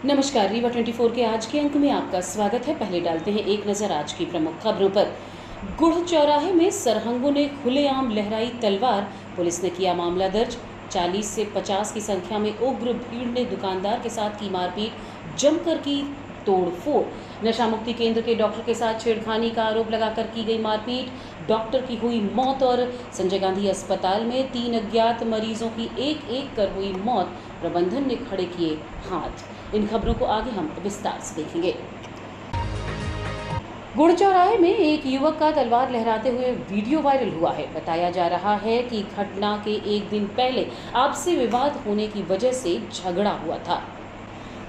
नमस्कार, रीवा 24 के आज के अंक में आपका स्वागत है। पहले डालते हैं एक नज़र आज की प्रमुख खबरों पर। गुड़ चौराहे में सरहंगों ने खुलेआम लहराई तलवार, पुलिस ने किया मामला दर्ज। 40 से 50 की संख्या में उग्र भीड़ ने दुकानदार के साथ की मारपीट, जमकर की तोड़फोड़। नशा मुक्ति केंद्र के डॉक्टर के साथ छेड़खानी का आरोप लगाकर की गई मारपीट, डॉक्टर की हुई मौत। और संजय गांधी अस्पताल में 3 अज्ञात मरीजों की एक एक कर हुई मौत, प्रबंधन ने खड़े किए हाथ। इन खबरों को आगे हम विस्तार से देखेंगे। गुड़ चौराहे में एक युवक का तलवार लहराते हुए वीडियो वायरल हुआ है। बताया जा रहा है कि घटना के एक दिन पहले आपसी विवाद होने की वजह से झगड़ा हुआ था।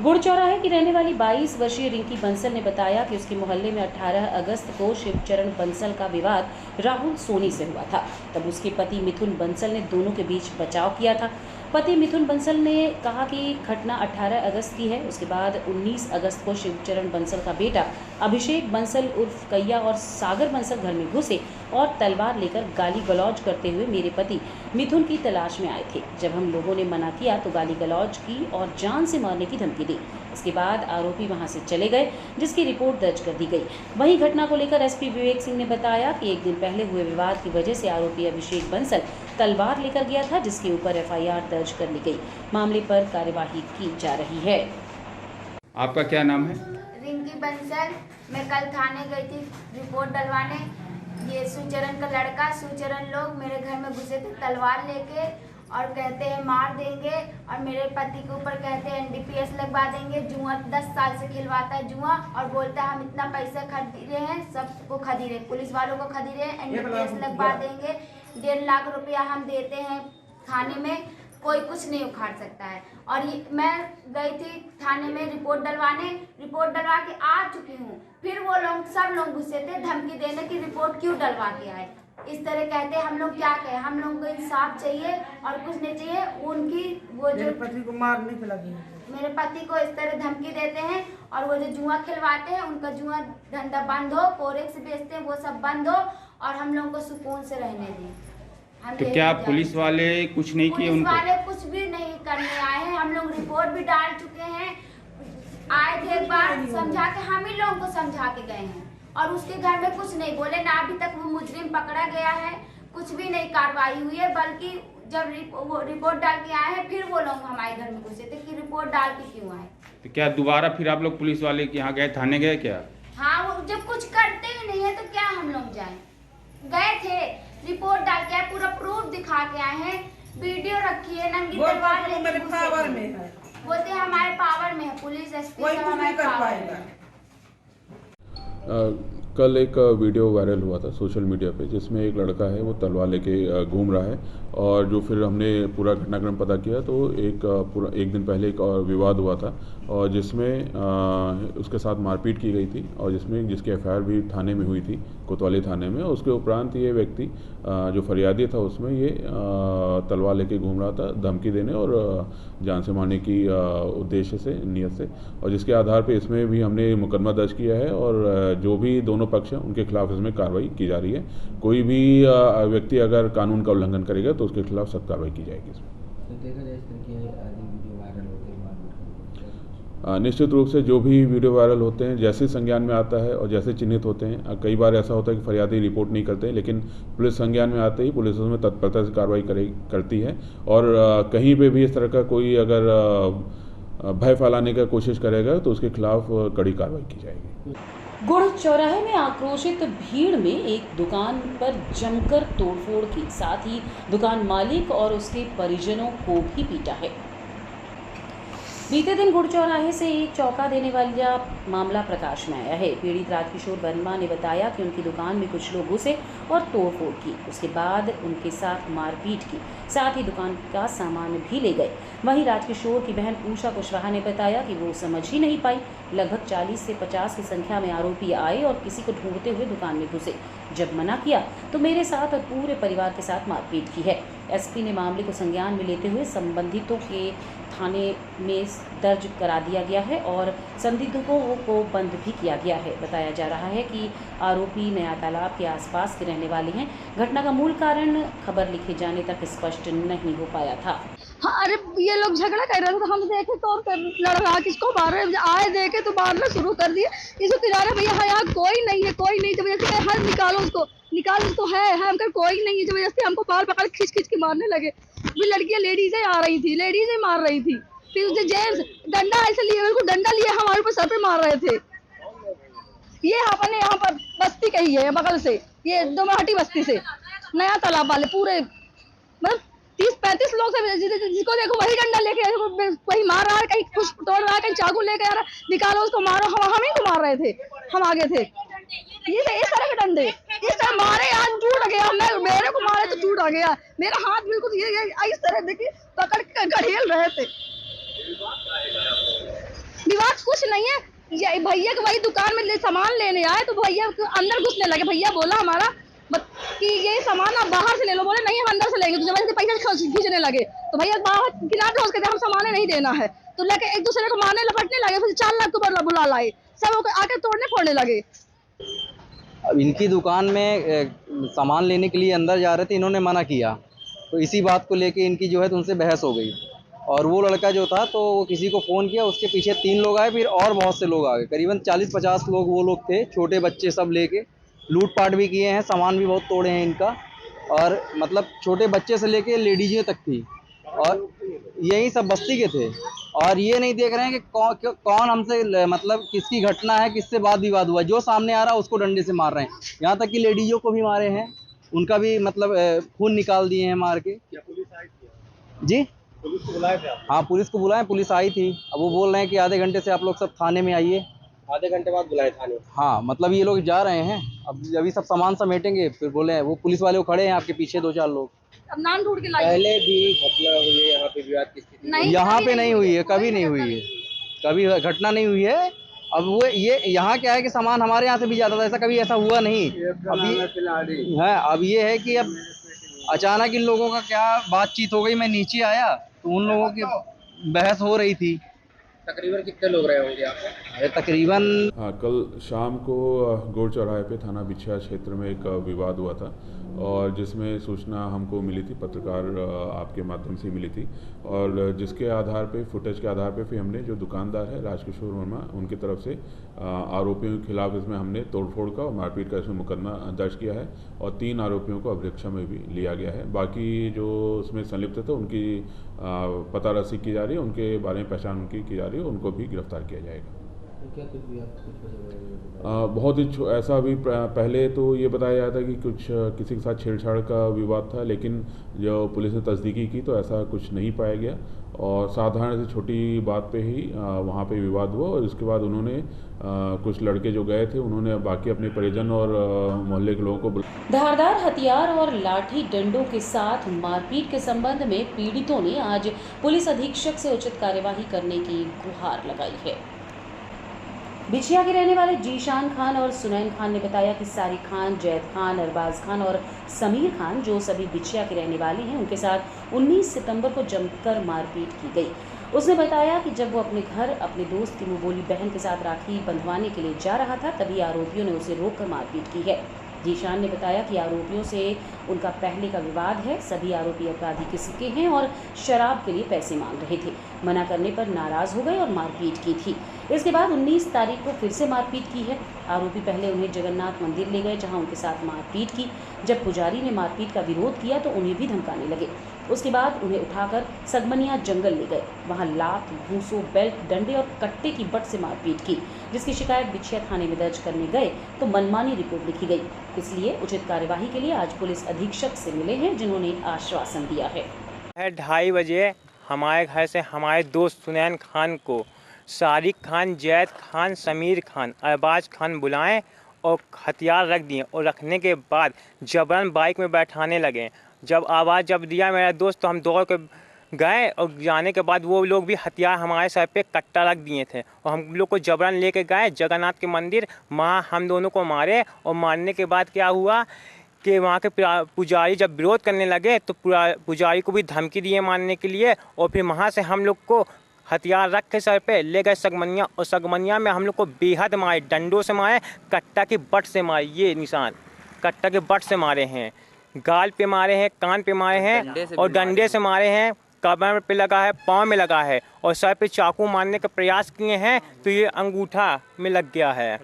गुड़ चौराहे की रहने वाली 22 वर्षीय रिंकी बंसल ने बताया कि उसके मोहल्ले में 18 अगस्त को शिवचरण बंसल का विवाद राहुल सोनी से हुआ था। तब उसके पति मिथुन बंसल ने दोनों के बीच बचाव किया था। पति मिथुन बंसल ने कहा कि घटना 18 अगस्त की है। उसके बाद 19 अगस्त को शिवचरण बंसल का बेटा अभिषेक बंसल उर्फ कैया और सागर बंसल घर में घुसे और तलवार लेकर गाली गलौज करते हुए मेरे पति मिथुन की तलाश में आए थे। जब हम लोगों ने मना किया तो गाली गलौज की और जान से मारने की धमकी दी। इसके बाद आरोपी वहां से चले गए, जिसकी रिपोर्ट दर्ज कर दी गई। वहीं घटना को लेकर एसपी विवेक सिंह ने बताया कि एक दिन पहले हुए विवाद की वजह से आरोपी अभिषेक बंसल तलवार लेकर गया था, जिसके ऊपर एफआईआर दर्ज कर ली गई। मामले पर कार्यवाही की जा रही है। आपका क्या नाम है? रिंकी बंसल। मैं कल थाने गई थी रिपोर्ट डलवाने। ये सुचरण का लड़का, सुचरण लोग मेरे घर में घुसे थे तलवार लेके और कहते हैं मार देंगे, और मेरे पति के ऊपर कहते हैं एनडीपीएस लगवा देंगे। जुआ 10 साल से खिलवाता है जुआ, और बोलता है हम इतना पैसा खरीदे हैं, सबको खरीदे, पुलिस वालों को खरीदे हैं, एनडीपीएस लगवा देंगे। 1.5 लाख रुपया हम देते हैं थाने में, कोई कुछ नहीं उखाड़ सकता है। और मैं गई थी थाने में रिपोर्ट डलवा के आ चुकी हूँ। फिर वो लोग सब लोग घुसे थे धमकी देने की रिपोर्ट क्यों डलवा के आए। इस तरह कहते हैं। हम लोग क्या कहें, हम लोग को इंसाफ चाहिए और कुछ नहीं चाहिए। उनकी वो जो पति को मारने के लगी, मेरे पति को इस तरह धमकी देते हैं, और वो जो जुआ खिलवाते हैं उनका जुआ धंधा बंद हो, फोरेक्स बेचते हैं वो सब बंद हो, और हम लोगों को सुकून से रहने दें। तो क्या पुलिस वाले कुछ नहीं किए? पुलिस वाले कुछ भी नहीं करने आए हैं। हम लोग रिपोर्ट भी डाल चुके हैं। आए थे एक बार समझा के, हम ही लोगों को समझा के गए हैं, और उसके घर में कुछ नहीं बोले ना। अभी तक वो मुजरिम पकड़ा गया है, कुछ भी नहीं कार्रवाई हुई है। बल्कि जब वो रिपोर्ट डाल के आए हैं, फिर वो लोग हमारे घर में घुसे थे कि रिपोर्ट डाल के क्यों आए। तो क्या दोबारा फिर आप लोग पुलिस वाले के यहाँ गए, थाने गए क्या? हाँ, वो जब कुछ करते ही नहीं है तो क्या हम लोग जाए। गए थे, रिपोर्ट डाल के आए, पूरा प्रूफ दिखा के आए हैं, वीडियो रखी है, नंगी तलवार मेरे पावर में है, बोलते हमारे पावर में है, पुलिस एसपी सब हमारे पावर में है। कल एक वीडियो वायरल हुआ था सोशल मीडिया पे, जिसमें एक लड़का है वो तलवार लेके घूम रहा है, और जो फिर हमने पूरा घटनाक्रम पता किया तो एक दिन पहले एक और विवाद हुआ था, और जिसमें उसके साथ मारपीट की गई थी, और जिसकी एफआईआर भी थाने में हुई थी, कोतवाली थाने में। उसके उपरांत ये व्यक्ति जो फरियादी था उसमें ये तलवार लेके घूम रहा था, धमकी देने और जान से मारने की उद्देश्य से, नियत से, और जिसके आधार पे इसमें भी हमने मुकदमा दर्ज किया है, और जो भी दोनों पक्ष हैं उनके खिलाफ इसमें कार्रवाई की जा रही है। कोई भी व्यक्ति अगर कानून का उल्लंघन करेगा तो उसके खिलाफ सख्त कार्रवाई की जाएगी। इसमें निश्चित रूप से जो भी वीडियो वायरल होते हैं, जैसे संज्ञान में आता है और जैसे चिन्हित होते हैं, कई बार ऐसा होता है कि फरियादी रिपोर्ट नहीं करते हैं, लेकिन पुलिस संज्ञान में आते ही पुलिस उसमें तत्परता से कार्रवाई करती है। और कहीं पे भी इस तरह का कोई अगर भय फैलाने का कोशिश करेगा तो उसके खिलाफ कड़ी कार्रवाई की जाएगी। गुड़ चौराहे में आक्रोशित भीड़ में एक दुकान पर जमकर तोड़फोड़ की, साथ ही दुकान मालिक और उसके परिजनों को भी पीटा है। बीते दिन गुड़ चौराहे से एक चौंका देने वाला मामला प्रकाश में आया है। पीड़ित राजकिशोर वर्मा ने बताया कि उनकी दुकान में कुछ लोग घुसे और तोड़फोड़ की, उसके बाद उनके साथ मारपीट की, साथ ही दुकान का सामान भी ले गए। वहीं राजकिशोर की बहन उषा कुशवाहा ने बताया कि वो समझ ही नहीं पाई। लगभग 40 से 50 की संख्या में आरोपी आए और किसी को ढूंढते हुए दुकान में घुसे। जब मना किया तो मेरे साथ और पूरे परिवार के साथ मारपीट की है। एसपी ने मामले को संज्ञान में लेते हुए संबंधितों के थाने में दर्ज करा दिया गया है और संदिग्धों को बंद भी किया गया है। बताया जा रहा है कि आरोपी नया तालाब के आसपास के रहने वाले हैं। घटना का मूल कारण खबर लिखे जाने तक स्पष्ट नहीं हो पाया था। हाँ, अरे ये लोग झगड़ा कर रहे थे तो हम देखे तो और लड़का किसको मार रहे हैं, आए देखे तो मारना शुरू कर दिए। इसको किनारे भैया हाँ यहाँ कोई नहीं है, कोई नहीं, जबरदस्ती हाथ निकालो उसको है हम कर कोई नहीं है, जबरदस्ती हमको बाल पकड़ खींच खींच के मारने लगे। भी लड़कियां लेडीजें आ रही थी, लेडीजें मार रही थी। फिर उसे जेंट्स डंडा ऐसे लिए, बिल्कुल डंडा लिए हमारे ऊपर सर पे मार रहे थे। ये अपने यहाँ पर बस्ती कही है बगल से, ये दोमहटी बस्ती से नया तालाब वाले पूरे मतलब 30-35 लोग से जिसको देखो वही डंडा लेके वही मार रहा है, कहीं कुछ तोड़ रहा है, कहीं चाकू लेके आ रहा है, निकालो उसको मारो। हम ही को मार रहे थे, हम आगे थे। ये इस तरह के डंडे इस तरह मारे, आज टूट गया, मेरे को मारे तो टूट गया मेरा हाथ, बिल्कुल ये इस तरह देखिए पकड़ के गड़ेल रहे थे। विवाद कुछ नहीं है, ये भैया के वही दुकान में सामान लेने आए तो भैया अंदर घुसने लगे। भैया बोला हमारा कि ये सामान आप बाहर से ले लो, बोले नहीं हम अंदर से लेंगे, तो जब पैसा खींचने लगे तो भैया बाहर किनारे ठोस के हम सामान नहीं देना है, तो लेके एक दूसरे को मारने लपटने लगे। फिर 4 लाख को बुला लाए, सब आके तोड़ने फोड़ने लगे। अब इनकी दुकान में सामान लेने के लिए अंदर जा रहे थे, इन्होंने मना किया, तो इसी बात को लेके इनकी जो है तो उनसे बहस हो गई। और वो लड़का जो था तो वो किसी को फ़ोन किया, उसके पीछे 3 लोग आए, फिर और बहुत से लोग आ गए, करीबन 40-50 लोग वो लोग थे, छोटे बच्चे सब लेके लूटपाट भी किए हैं, सामान भी बहुत तोड़े हैं इनका। और मतलब छोटे बच्चे से लेके लेडीजें तक थी, और यही सब बस्ती के थे। और ये नहीं देख रहे हैं कि कौन हमसे मतलब किसकी घटना है, किससे वाद विवाद हुआ, जो सामने आ रहा है उसको डंडे से मार रहे हैं। यहाँ तक कि लेडीजों को भी मारे हैं, उनका भी मतलब खून निकाल दिए हैं मार के। क्या पुलिस आई थी? जी पुलिस को बुलाया था? हाँ पुलिस को बुलाया, पुलिस आई थी। अब वो बोल रहे हैं कि आधे घंटे से आप लोग सब थाने में आइए। आधे घंटे बाद बुलाए थाने? हाँ मतलब ये लोग जा रहे हैं, अब अभी सब सामान समेटेंगे, फिर बोले वो पुलिस वाले वो खड़े हैं आपके पीछे 2-4 लोग। अब नाम ढूंढ के लाइए। पहले भी घटना हुई है यहाँ पे विवाद की स्थिति? यहाँ पे नहीं हुई है, कभी नहीं हुई है, कभी घटना नहीं हुई है। अब वो ये यहाँ क्या है कि सामान हमारे यहाँ से भी जाता था, ऐसा कभी ऐसा हुआ नहीं। अभी है, अब ये है कि अब अचानक इन लोगों का क्या बातचीत हो गई, मैं नीचे आया तो उन लोगों की बहस हो रही थी। तकरीबन कितने लोग रहे होंगे आप? तकरीबन हाँ, कल शाम को गोड़ चौराहे पे थाना बिछिया क्षेत्र में एक विवाद हुआ था, और जिसमें सूचना हमको मिली थी, पत्रकार आपके माध्यम से मिली थी, और जिसके आधार पे फुटेज के आधार पे फिर हमने जो दुकानदार है राजकिशोर वर्मा, उनकी तरफ से आरोपियों के खिलाफ इसमें हमने तोड़फोड़ का और मारपीट का इसमें मुकदमा दर्ज किया है, और 3 आरोपियों को अभिरक्षा में भी लिया गया है। बाकी जो उसमें संलिप्त थे उनकी पता रसी की जा रही है, उनके बारे में पहचान उनकी की जा रही है, उनको भी गिरफ्तार किया जाएगा। क्या कुछ भी बहुत ही ऐसा अभी पहले तो ये बताया जाता है कि कुछ किसी के साथ छेड़छाड़ का विवाद था, लेकिन जो पुलिस ने तस्दीकी की तो ऐसा कुछ नहीं पाया गया, और साधारण से छोटी बात पे ही वहाँ पे विवाद हुआ, और इसके बाद उन्होंने कुछ लड़के जो गए थे उन्होंने बाकी अपने परिजन और मोहल्ले के लोगों को धारदार हथियार और लाठी डंडों के साथ मारपीट के संबंध में पीड़ितों ने आज पुलिस अधीक्षक से उचित कार्यवाही करने की गुहार लगाई है। बिछिया के रहने वाले जीशान खान और सुनैन खान ने बताया कि सारिक खान, जैद खान, अरबाज खान और समीर खान, जो सभी बिछिया के रहने वाले हैं, उनके साथ 19 सितंबर को जमकर मारपीट की गई। उसने बताया कि जब वो अपने घर अपने दोस्त की मुंहबोली बहन के साथ राखी बंधवाने के लिए जा रहा था, तभी आरोपियों ने उसे रोककर मारपीट की है। जीशान ने बताया कि आरोपियों से उनका पहले का विवाद है, सभी आरोपी अपराधी किस्म के हैं और शराब के लिए पैसे मांग रहे थे। मना करने पर नाराज हो गए और मारपीट की थी। इसके बाद 19 तारीख को फिर से मारपीट की है। आरोपी पहले उन्हें जगन्नाथ मंदिर ले गए, जहां उनके साथ मारपीट की। जब पुजारी ने मारपीट का विरोध किया तो उन्हें भी धमकाने लगे। उसके बाद उन्हें उठाकर सगमनिया जंगल ले गए, वहां लात, भूसों, बेल्ट, डंडे और कट्टे की बट से मारपीट की, जिसकी शिकायत बिछिया थाने में दर्ज करने गए तो मनमानी रिपोर्ट लिखी गई। इसलिए उचित कार्यवाही के लिए आज पुलिस अधीक्षक से मिले हैं, जिन्होंने आश्वासन दिया है। 2:30 बजे हमारे घर से हमारे दोस्त सुनैन खान को सारिक खान, जैद खान, समीर खान, अरबाज खान बुलाएं और हथियार रख दिए, और रखने के बाद जबरन बाइक में बैठाने लगे। जब आवाज़ दिया मेरा दोस्त तो हम दौड़ के गए, और जाने के बाद वो लोग भी हथियार हमारे सर पे कट्टा रख दिए थे, और हम लोग को जबरन लेके गए जगन्नाथ के मंदिर। वहाँ हम दोनों को मारे, और मारने के बाद क्या हुआ कि वहाँ के पुजारी जब विरोध करने लगे तो पुजारी को भी धमकी दिए मारने के लिए, और फिर वहाँ से हम लोग को हथियार रख के सर पे ले गए सगमनिया, और सगमनिया में हम लोग को बेहद मारे, डंडों से मारे, कट्टा की बट से मारे। ये निशान कट्टा के बट से मारे हैं, गाल पे मारे हैं, कान पे मारे हैं, और डंडे से मारे हैं, कमर पे लगा है, पाँव में लगा है और सर पे चाकू मारने का प्रयास किए हैं तो ये अंगूठा में लग गया है।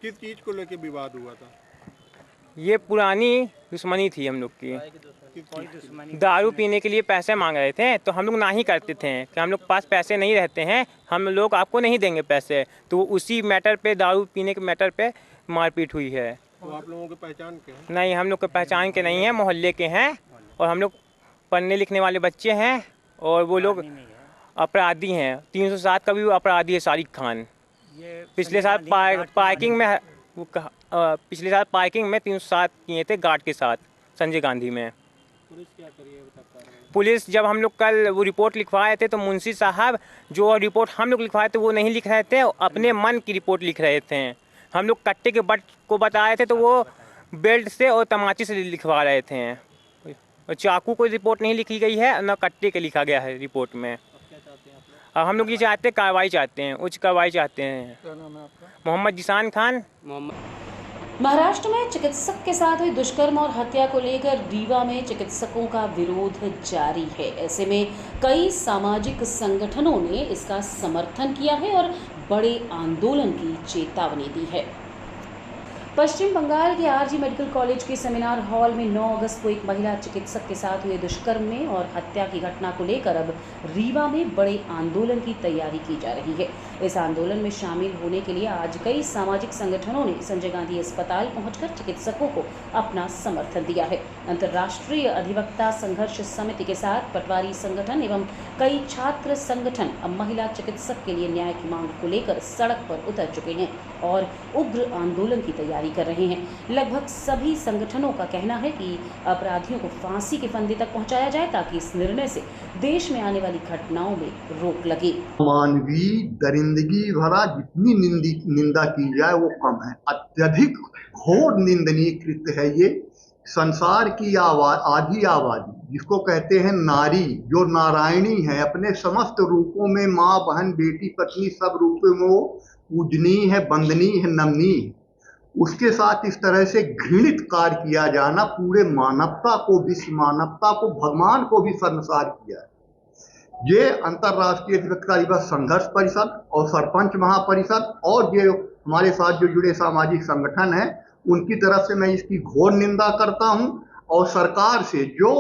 किस चीज को लेके विवाद हुआ था? ये पुरानी दुश्मनी थी हम लोग की। दारू पीने के लिए पैसे मांग रहे थे तो हम लोग ना ही करते थे कि हम लोग के पास पैसे नहीं रहते हैं, हम लोग आपको नहीं देंगे पैसे। तो उसी मैटर पे, दारू पीने के मैटर पे मारपीट हुई है। तो आप लोगों की पहचान के हैं? नहीं, हम लोग के पहचान के नहीं है, मोहल्ले के हैं और हम लोग पढ़ने लिखने वाले बच्चे हैं और वो लोग अपराधी हैं। 307 का भी वो अपराधी है शारिक खान। पिछले साल पार्किंग में पिछले साल पार्किंग में 307 किए थे गार्ड के साथ संजय गांधी में। पुलिस क्या करिए? पुलिस जब हम लोग कल वो रिपोर्ट लिखवाए थे तो मुंशी साहब जो रिपोर्ट हम लोग लिखवाए थे वो नहीं लिख रहे थे, अपने मन की रिपोर्ट लिख रहे थे। हम लोग कट्टे के बट को बताए थे तो वो बेल्ट से और तमाचे से लिखवा रहे थे। और चाकू कोई रिपोर्ट नहीं लिखी गई है, न कट्टे के लिखा गया है रिपोर्ट में। अब हम लोग ये चाहते हैं, कार्रवाई चाहते हैं, उच्च कार्रवाई चाहते हैं। क्या नाम है आपका? मोहम्मद जिसान खान। महाराष्ट्र में चिकित्सक के साथ हुई दुष्कर्म और हत्या को लेकर रीवा में चिकित्सकों का विरोध जारी है। ऐसे में कई सामाजिक संगठनों ने इसका समर्थन किया है और बड़े आंदोलन की चेतावनी दी है। पश्चिम बंगाल के आरजी मेडिकल कॉलेज के सेमिनार हॉल में 9 अगस्त को एक महिला चिकित्सक के साथ हुए दुष्कर्म में और हत्या की घटना को लेकर अब रीवा में बड़े आंदोलन की तैयारी की जा रही है। इस आंदोलन में शामिल होने के लिए आज कई सामाजिक संगठनों ने संजय गांधी अस्पताल पहुंचकर चिकित्सकों को अपना समर्थन दिया है। अंतर्राष्ट्रीय अधिवक्ता संघर्ष समिति के साथ पटवारी संगठन एवं कई छात्र संगठन अब महिला चिकित्सक के लिए न्याय की मांग को लेकर सड़क पर उतर चुके हैं और उग्र आंदोलन की तैयारी कर रहे हैं। लगभग सभी संगठनों का कहना है कि अपराधियों को फांसी के फंदे तक पहुंचाया जाए ताकि इस निर्णय से देश में आने वाली घटनाओं में रोक लगे। मानवीय दरिंदगी भरा जितनी निंदा की जाए वो कम है। अत्यधिक घोर निंदनीय कृत्य है ये। संसार की आधी आबादी जिसको कहते हैं नारी, जो नारायणी है, अपने समस्त रूपों में, माँ, बहन, बेटी, पत्नी, सब रूपों में वो पूजनीय है, वंदनीय है, नमनीय है। उसके साथ इस तरह से घृणित कार्य किया जाना पूरे मानवता को, विश्व मानवता को, भगवान को भी शर्मसार किया है। ये अंतर्राष्ट्रीय अधिवक्ता दिवस संघर्ष परिषद और सरपंच महापरिषद और जो हमारे साथ जो जुड़े सामाजिक संगठन हैं उनकी तरफ से मैं इसकी घोर निंदा करता हूं और सरकार से जो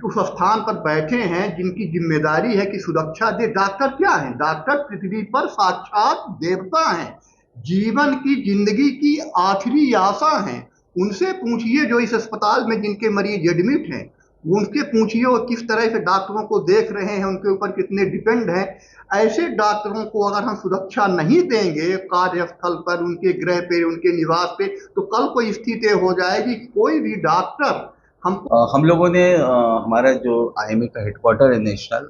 उस स्थान पर बैठे हैं जिनकी जिम्मेदारी है कि सुरक्षा दे। डॉक्टर क्या है? डॉक्टर पृथ्वी पर साक्षात देवता हैं, जीवन की, जिंदगी की आखिरी आशा हैं। उनसे पूछिए जो इस अस्पताल में जिनके मरीज एडमिट हैं, उनसे पूछिए वो किस तरह से डॉक्टरों को देख रहे हैं, उनके ऊपर कितने डिपेंड हैं। ऐसे डॉक्टरों को अगर हम सुरक्षा नहीं देंगे कार्यस्थल पर, उनके गृह पे, उनके निवास पे, तो कल को स्थिति हो जाएगी कोई भी डॉक्टर हम लोगों ने हमारा जो IMA का हेडक्वार्टर है नेशनल,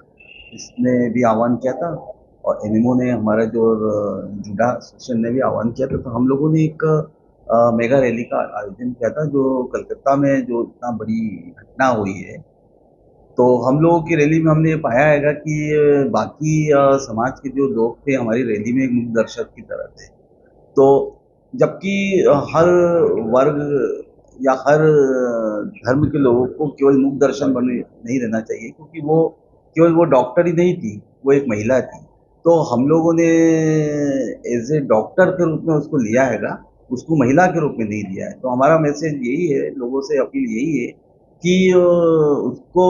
इसने भी आह्वान किया था और एमएमओ ने, हमारा जो जुड़ा एसोसिएशन ने भी आह्वान किया था। तो हम लोगों ने एक मेगा रैली का आयोजन किया था जो कलकत्ता में जो इतना बड़ी घटना हुई है। तो हम लोगों की रैली में हमने ये पाया है कि बाकी समाज के जो लोग थे हमारी रैली में एक मुख्य दर्शक की तरह थे। तो जबकि हर वर्ग या हर धर्म के लोगों को केवल मुख दर्शन बने नहीं रहना चाहिए, क्योंकि वो केवल वो डॉक्टर ही नहीं थी, वो एक महिला थी। तो हम लोगों ने एज ए डॉक्टर के रूप में उसको लिया हैगा, उसको महिला के रूप में नहीं लिया है। तो हमारा मैसेज यही है, लोगों से अपील यही है कि उसको,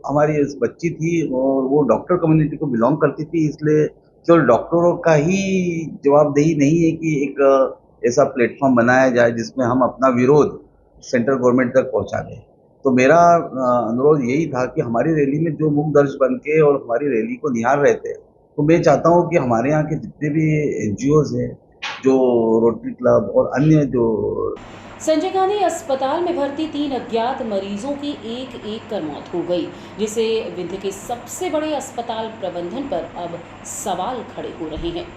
हमारी बच्ची थी और वो डॉक्टर कम्युनिटी को बिलोंग करती थी, इसलिए केवल डॉक्टरों का ही जवाबदेही नहीं है कि एक ऐसा प्लेटफॉर्म बनाया जाए जिसमें हम अपना विरोध सेंट्रल गवर्नमेंट तक पहुंचा दें। तो मेरा अनुरोध यही था कि हमारी रैली में जो मुख दर्शक बन के और हमारी रैली को निहार रहे थे, तो मैं चाहता हूं कि हमारे यहाँ के जितने भी NGOs हैं, जो रोटरी क्लब और अन्य जो संजय गांधी अस्पताल में भर्ती 3 अज्ञात मरीजों की एक कर मौत हो गई, जिसे विंध्य के सबसे बड़े अस्पताल प्रबंधन पर अब सवाल खड़े हो रहे हैं।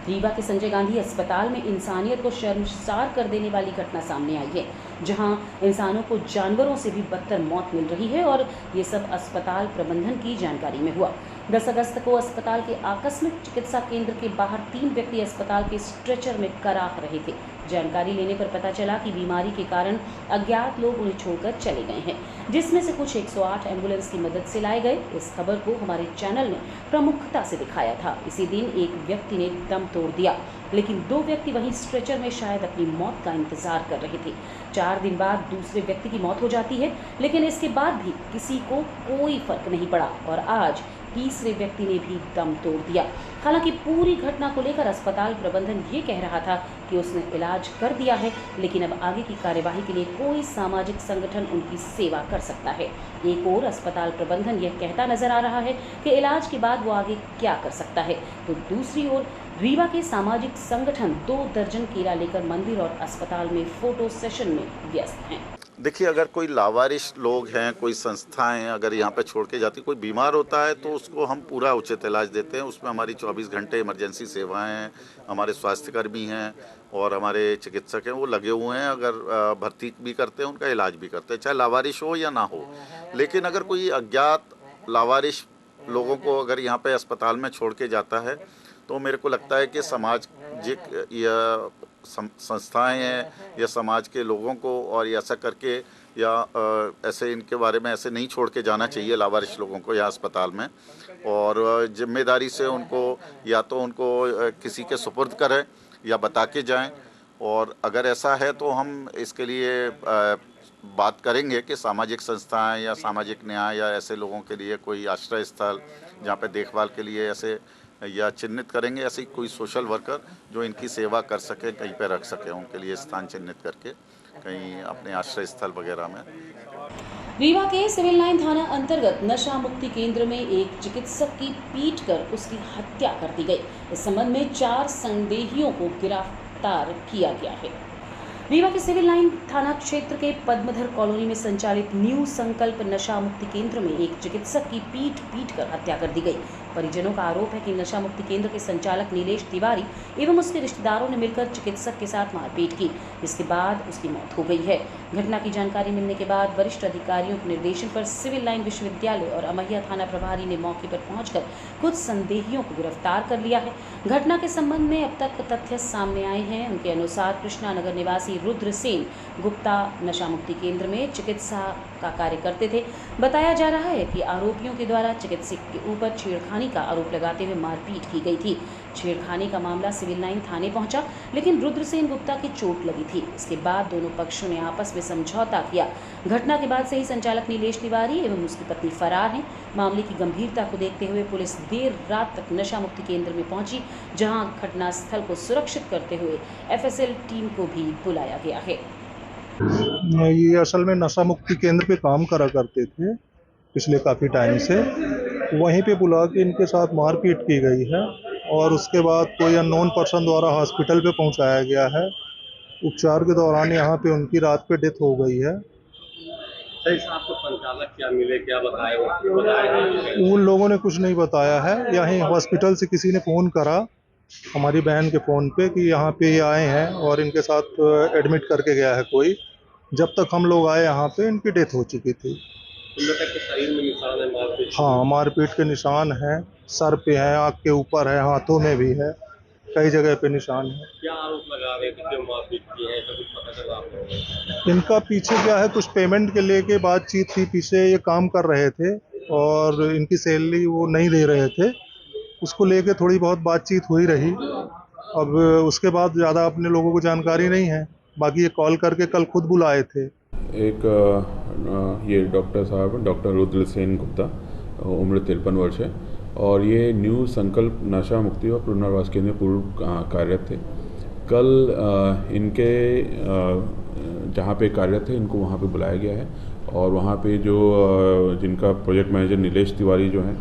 रीवा के संजय गांधी अस्पताल में इंसानियत को शर्मसार कर देने वाली घटना सामने आई है, जहां इंसानों को जानवरों से भी बदतर मौत मिल रही है और ये सब अस्पताल प्रबंधन की जानकारी में हुआ। 10 अगस्त को अस्पताल के आकस्मिक चिकित्सा केंद्र के बाहर 3 व्यक्ति अस्पताल के स्ट्रेचर में कराह रहे थे, जानकारी लेने पर पता चला कि बीमारी के कारण अज्ञात लोग उन्हें छोड़कर चले गए हैं, जिसमें से कुछ 108 एम्बुलेंस की मदद से लाए गए। इस खबर को हमारे चैनल ने प्रमुखता से दिखाया था। इसी दिन एक व्यक्ति ने दम तोड़ दिया, लेकिन 2 व्यक्ति वहीं स्ट्रेचर में शायद अपनी मौत का इंतजार कर रहे थे। 4 दिन बाद दूसरे व्यक्ति की मौत हो जाती है, लेकिन इसके बाद भी किसी को कोई फर्क नहीं पड़ा और आज तीसरे व्यक्ति ने भी दम तोड़ दिया। हालांकि पूरी घटना को लेकर अस्पताल प्रबंधन ये कह रहा था कि उसने इलाज कर दिया है, लेकिन अब आगे की कार्यवाही के लिए कोई सामाजिक संगठन उनकी सेवा कर सकता है। एक ओर अस्पताल प्रबंधन यह कहता नजर आ रहा है कि इलाज के बाद वो आगे क्या कर सकता है, तो दूसरी ओर रीवा के सामाजिक संगठन 2 दर्जन केला लेकर मंदिर और अस्पताल में फोटो सेशन में व्यस्त हैं। देखिए, अगर कोई लावारिश लोग हैं, कोई संस्थाएं अगर यहाँ पे छोड़ के जाती, कोई बीमार होता है तो उसको हम पूरा उचित इलाज देते हैं। उसमें हमारी 24 घंटे इमरजेंसी सेवाएं हैं, हमारे स्वास्थ्यकर्मी हैं और हमारे चिकित्सक हैं, वो लगे हुए हैं। अगर भर्ती भी करते हैं, उनका इलाज भी करते हैं, चाहे लावारिश हो या ना हो। लेकिन अगर कोई अज्ञात लावारिश लोगों को अगर यहाँ पे अस्पताल में छोड़ के जाता है तो मेरे को लगता है कि सामाजिक या संस्थाएं हैं या समाज के लोगों को और ऐसा करके या ऐसे इनके बारे में ऐसे नहीं छोड़ के जाना चाहिए लावारिश लोगों को यहाँ अस्पताल में। और जिम्मेदारी से उनको या तो उनको किसी के सुपुर्द करें या बता के जाएं। और अगर ऐसा है तो हम इसके लिए बात करेंगे कि सामाजिक संस्थाएं या सामाजिक न्याय या ऐसे लोगों के लिए कोई आश्रय स्थल जहाँ पे देखभाल के लिए ऐसे या चिन्हित करेंगे, ऐसी कोई सोशल वर्कर जो इनकी सेवा कर सके, कहीं पे रख सके, उनके लिए स्थान चिन्हित करके कहीं अपने आश्रय स्थल वगैरह में। रीवा के सिविल लाइन थाना अंतर्गत नशा मुक्ति केंद्र में एक चिकित्सक की पीट कर उसकी हत्या कर दी गई। इस संबंध में 4 संदेहियों को गिरफ्तार किया गया है। रीवा के सिविल लाइन थाना क्षेत्र के पद्मधर कॉलोनी में संचालित न्यू संकल्प नशा मुक्ति केंद्र में एक चिकित्सक की पीट कर हत्या कर दी गई। परिजनों का आरोप है कि नशा मुक्ति केंद्र के संचालक नीलेश तिवारी एवं उसके रिश्तेदारों ने मिलकर चिकित्सक के साथ मारपीट की, जिसके बाद उसकी मौत हो गई है। घटना की जानकारी मिलने के बाद वरिष्ठ अधिकारियों के निर्देशन पर सिविल लाइन विश्वविद्यालय और अमैया थाना प्रभारी ने मौके पर पहुंचकर कुछ संदेहियों को गिरफ्तार कर लिया है। घटना के संबंध में अब तक तथ्य सामने आए हैं। उनके अनुसार कृष्णा नगर निवासी रुद्रसेन गुप्ता नशा मुक्ति केंद्र में चिकित्सा का कार्य करते थे। बताया जा रहा है कि आरोपियों के द्वारा चिकित्सक के ऊपर छेड़खानी का आरोप लगाते हुए मारपीट की गई थी। छेड़खानी का मामला सिविल लाइन थाने पहुंचा, लेकिन रुद्रसेन गुप्ता की चोट लगी थी। इसके बाद दोनों पक्षों ने आपस में समझौता किया। घटना के बाद से ही संचालक नीलेश तिवारी एवं उसकी पत्नी फरार हैं। मामले की गंभीरता को देखते हुए पुलिस देर रात तक नशा मुक्ति केंद्र में पहुंची, जहां घटनास्थल को सुरक्षित करते हुए एफएसएल टीम को भी बुलाया गया है। ये असल में नशा मुक्ति केंद्र पे काम करा करते थे पिछले काफ़ी टाइम से। वहीं पे बुला के इनके साथ मारपीट की गई है और उसके बाद कोई अननोन पर्सन द्वारा हॉस्पिटल पे पहुंचाया गया है। उपचार के दौरान यहाँ पे उनकी रात पे डेथ हो गई है। आपको संचालक क्या मिले, क्या बताया? उन लोगों ने कुछ नहीं बताया है। यहीं हॉस्पिटल से किसी ने फ़ोन करा हमारी बहन के फ़ोन पे कि यहाँ पे ये आए हैं और इनके साथ एडमिट करके गया है कोई। जब तक हम लोग आए यहाँ पे इनकी डेथ हो चुकी थी। शरीर में निशान है मारपीट? हाँ, मारपीट के निशान हैं, सर पे है, आँख के ऊपर है, हाथों में भी है, कई जगह पे निशान है। क्या आरोप लगा रहे थे, क्यों मारपीट की है, कुछ पता चला आपको? इनका पीछे क्या है, कुछ पेमेंट के लेके बातचीत थी। पीछे ये काम कर रहे थे और इनकी सैलरी वो नहीं दे रहे थे, उसको लेके थोड़ी बहुत बातचीत हुई रही। अब उसके बाद ज़्यादा अपने लोगों को जानकारी नहीं है। बाकी ये कॉल करके कल खुद बुलाए थे। एक ये डॉक्टर साहब, डॉक्टर रुद्रसेन गुप्ता, उम्र 53 वर्ष है और ये न्यू संकल्प नशा मुक्ति और पुनर्वास केंद्र में पूर्व कार्यरत थे। कल इनके जहाँ पे कार्यरत थे इनको वहाँ पे बुलाया गया है और वहाँ पे जो जिनका प्रोजेक्ट मैनेजर नीलेश तिवारी जो हैं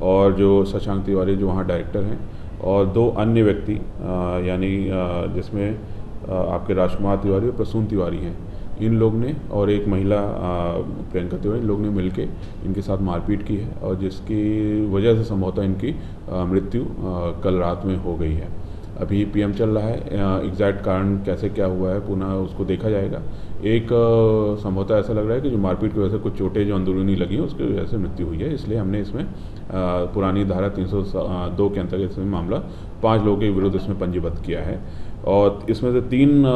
और जो शशांक तिवारी जो वहाँ डायरेक्टर हैं और 2 अन्य व्यक्ति यानी जिसमें आपके राजकुमार तिवारी और प्रसून तिवारी हैं, इन लोग ने और एक महिला प्रियंका तिवारी, इन लोग ने मिलके इनके साथ मारपीट की है और जिसकी वजह से संभवतः इनकी मृत्यु कल रात में हो गई है। अभी पीएम चल रहा है, एग्जैक्ट कारण कैसे क्या हुआ है पुनः उसको देखा जाएगा। एक संभवतः ऐसा लग रहा है कि जो मारपीट की वजह से कुछ चोटें जो अंदरूनी लगी हैं उसकी वजह से मृत्यु हुई है। इसलिए हमने इसमें पुरानी धारा 302 के अंतर्गत इसमें मामला 5 लोगों के विरुद्ध इसमें पंजीबद्ध किया है। और इसमें से 3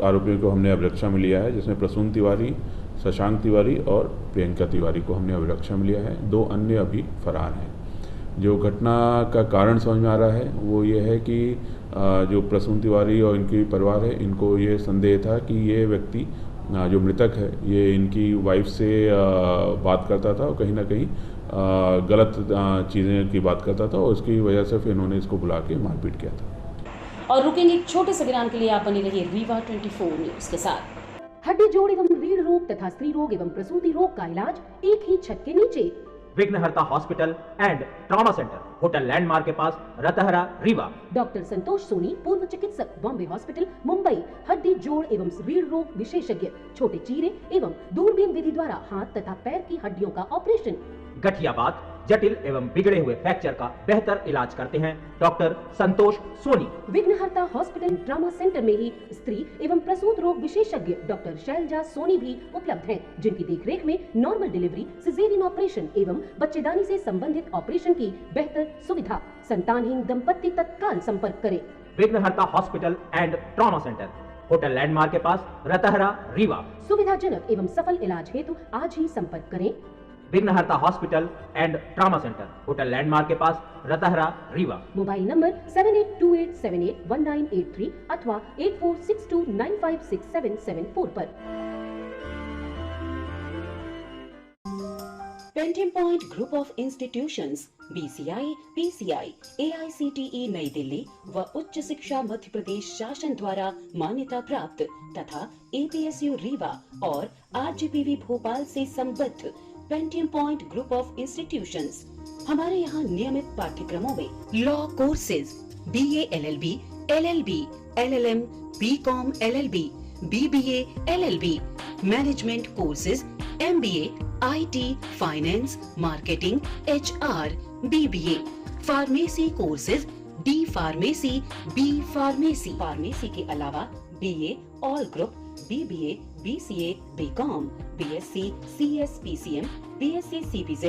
आरोपियों को हमने अभिरक्षा में लिया है, जिसमें प्रसून तिवारी, शशांक तिवारी और प्रियंका तिवारी को हमने अभिरक्षा में लिया है। 2 अन्य अभी फरार हैं। जो घटना का कारण समझ में आ रहा है वो ये है कि जो प्रसून तिवारी और इनकी परिवार है, इनको ये संदेह था कि ये व्यक्ति जो मृतक है ये इनकी वाइफ से बात करता था और कहीं ना कहीं गलत चीज़ें की बात करता था, और उसकी वजह से फिर इन्होंने इसको बुला के मारपीट किया था। और रुकेंगे एक छोटे से विराम के लिए। आप बने रहिए रीवा 24 न्यूज के साथ। हड्डी जोड़ एवं रीढ़ रोग तथा स्त्री रोग एवं प्रसूति रोग का इलाज एक ही छत के नीचे। विघ्नहर्ता hospital and trauma centre, hotel landmark के पास, रतहरा, रीवा। डॉक्टर संतोष सोनी, पूर्व चिकित्सक, बॉम्बे हॉस्पिटल, मुंबई। हड्डी जोड़ एवं रीढ़ रोग विशेषज्ञ, छोटे चीरे एवं दूरबीन विधि द्वारा हाथ तथा पैर की हड्डियों का ऑपरेशन। गठियाबात, जटिल एवं बिगड़े हुए फ्रैक्चर का बेहतर इलाज करते हैं डॉक्टर संतोष सोनी। विघ्नहर्ता हॉस्पिटल ट्रॉमा सेंटर में ही स्त्री एवं प्रसूत रोग विशेषज्ञ डॉक्टर शैलजा सोनी भी उपलब्ध हैं, जिनकी देखरेख में नॉर्मल डिलीवरी, सिजेरियन ऑपरेशन एवं बच्चेदानी से संबंधित ऑपरेशन की बेहतर सुविधा। संतानहीन दंपत्ति तत्काल संपर्क करें। विघ्नहर्ता hospital and trauma centre, hotel landmark के पास, रतहरा, रीवा। सुविधाजनक एवं सफल इलाज हेतु आज ही संपर्क करें। विघ्नहर्ता hospital and trauma centre, hotel landmark के पास, रतहरा, रीवा। मोबाइल नंबर 7828781983 अथवा 8462956774 पर। Pentium point group of institutions BCI, PCI, AICTE नई दिल्ली व उच्च शिक्षा मध्य प्रदेश शासन द्वारा मान्यता प्राप्त तथा APSU रीवा और RGPV भोपाल से संबद्ध Pentium point group of institutions. हमारे यहाँ नियमित पाठ्यक्रमों में law courses BA LLB, LLB, LLM, BCom LLB, BBA LLB, management courses MBA, IT, finance, marketing, HR, BBA, pharmacy courses D pharmacy, B pharmacy. Pharmacy के अलावा BA all group, BBA, BCA, BCom, BSc, CS, PCM, BSc, CPZ,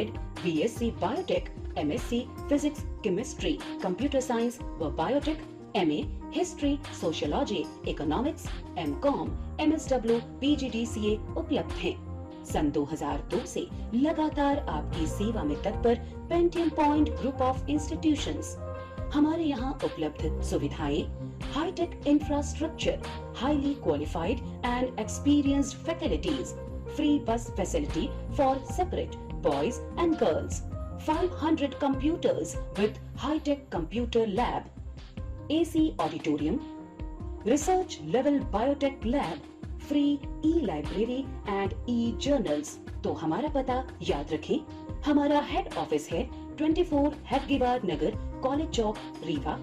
BSc biotech, MSc physics, chemistry, computer science व biotech, MA history, sociology, economics, MCom, MSW, PGDCA उपलब्ध हैं। सन 2002 से लगातार आपकी सेवा में तत्पर Pentium point group of institutions. हमारे यहाँ उपलब्ध सुविधाएं, hi tech infrastructure, highly qualified and experienced faculties, free bus facility for separate boys and girls, 500 computers with high-tech computer lab, AC auditorium, research level biotech lab, free e-library and e-journals। तो हमारा पता याद रखें, हमारा हेड ऑफिस है 24 हेडगेवार नगर, college चौक, रीवा।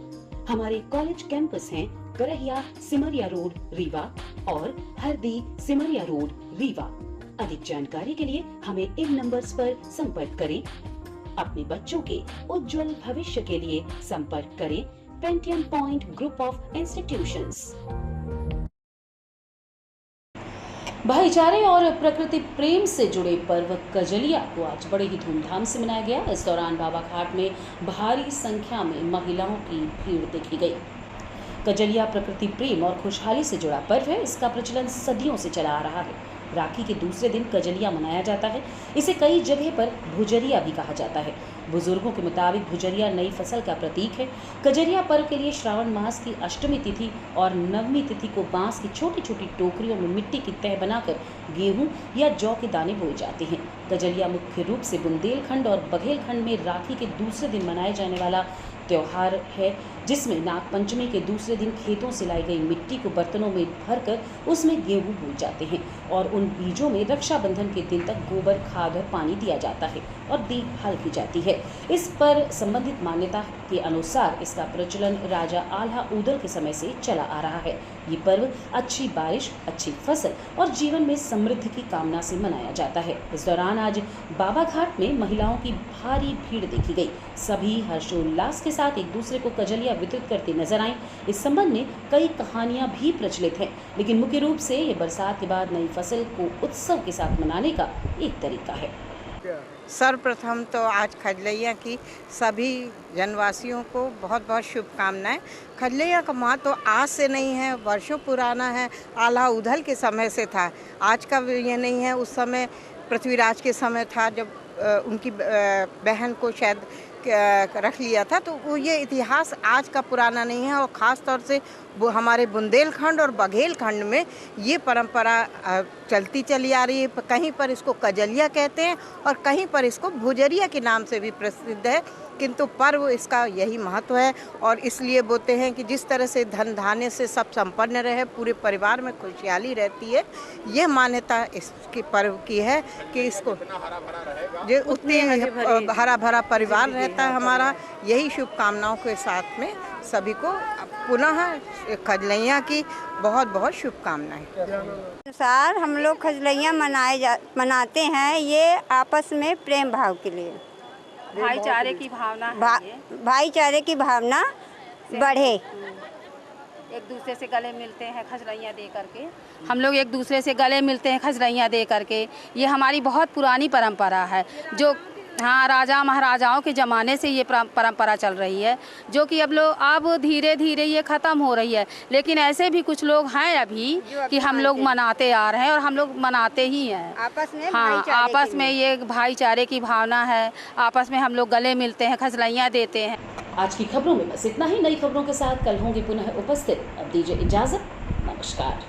हमारे college campus हैं Karahiya Simaria road, Rewa और हरदी सिमरिया रोड, रीवा। अधिक जानकारी के लिए हमें इन नंबर्स पर संपर्क करें। अपने बच्चों के उज्जवल भविष्य के लिए संपर्क करें Pentium point group of institutions. भाईचारे और प्रकृति प्रेम से जुड़े पर्व कजलिया को आज बड़े ही धूमधाम से मनाया गया। इस दौरान बाबा घाट में भारी संख्या में महिलाओं की भीड़ देखी गई। कजलिया प्रकृति प्रेम और खुशहाली से जुड़ा पर्व है। इसका प्रचलन सदियों से चला आ रहा है। राखी के दूसरे दिन कजलिया मनाया जाता है। इसे कई जगह पर भुजरिया भी कहा जाता है। बुजुर्गों के मुताबिक भुजरिया नई फसल का प्रतीक है। कजलिया पर्व के लिए श्रावण मास की अष्टमी तिथि और नवमी तिथि को बांस की छोटी छोटी टोकरियों में मिट्टी की तह बनाकर गेहूं या जौ के दाने बोए जाते हैं। कजलिया मुख्य रूप से बुंदेलखंड और बघेलखंड में राखी के दूसरे दिन मनाए जाने वाला त्योहार है, जिसमें नागपंचमी के दूसरे दिन खेतों से लाई गई मिट्टी को बर्तनों में भरकर उसमें गेहूं बोए जाते हैं और उन बीजों में रक्षाबंधन के दिन तक गोबर, खाद और पानी दिया जाता है और देखभाल की जाती है। इस पर संबंधित मान्यता के अनुसार इसका प्रचलन राजा आल्हा ऊदल के समय से चला आ रहा है। ये पर्व अच्छी बारिश, अच्छी फसल और जीवन में समृद्धि की कामना से मनाया जाता है। इस दौरान आज बाबा घाट में महिलाओं की भारी भीड़ देखी गई। सभी हर्षोल्लास के साथ एक दूसरे को कजलिया वितरित करती नजर आई। इस संबंध में कई कहानियां भी प्रचलित हैं, लेकिन मुख्य रूप से ये बरसात के बाद नई फसल को उत्सव के साथ मनाने का एक तरीका है। सर्वप्रथम तो आज खजलैया की सभी जनवासियों को बहुत बहुत शुभकामनाएं। खजलैया का महत्व तो आज से नहीं है, वर्षों पुराना है। आल्हा उदल के समय से था, आज का ये नहीं है। उस समय पृथ्वीराज के समय था जब उनकी बहन को शायद रख लिया था। तो वो ये इतिहास आज का पुराना नहीं है और ख़ास तौर से वो हमारे बुंदेलखंड और बघेलखंड में ये परंपरा चलती चली आ रही है। कहीं पर इसको कजलिया कहते हैं और कहीं पर इसको भुजरिया के नाम से भी प्रसिद्ध है, किंतु पर्व इसका यही महत्व है। और इसलिए बोलते हैं कि जिस तरह से धन धान्य से सब संपन्न रहे, पूरे परिवार में खुशहाली रहती है, ये मान्यता इसके पर्व की है कि इसको जो उतने हरा भरा परिवार रहता है हमारा। यही शुभकामनाओं के साथ में सभी को पुनः खजलैया की बहुत बहुत शुभकामनाएं। सर, हम लोग खजलैया मनाते हैं ये आपस में प्रेम भाव के लिए, भाईचारे की भावना है। भाईचारे की भावना बढ़े, एक दूसरे से गले मिलते हैं खजलैया दे करके। हम लोग एक दूसरे से गले मिलते हैं खजलैया दे करके। ये हमारी बहुत पुरानी परंपरा है, जो हाँ राजा महाराजाओं के ज़माने से ये परंपरा चल रही है, जो कि अब धीरे धीरे ये ख़त्म हो रही है। लेकिन ऐसे भी कुछ लोग हैं अभी कि हम लोग मनाते आ रहे हैं और हम लोग मनाते ही हैं आपस में। हाँ, आपस में ये भाईचारे की भावना है। आपस में हम लोग गले मिलते हैं, खजलैया देते हैं। आज की खबरों में बस इतना ही। नई खबरों के साथ कल होंगे पुनः उपस्थित। अब दीजिए इजाज़त, नमस्कार।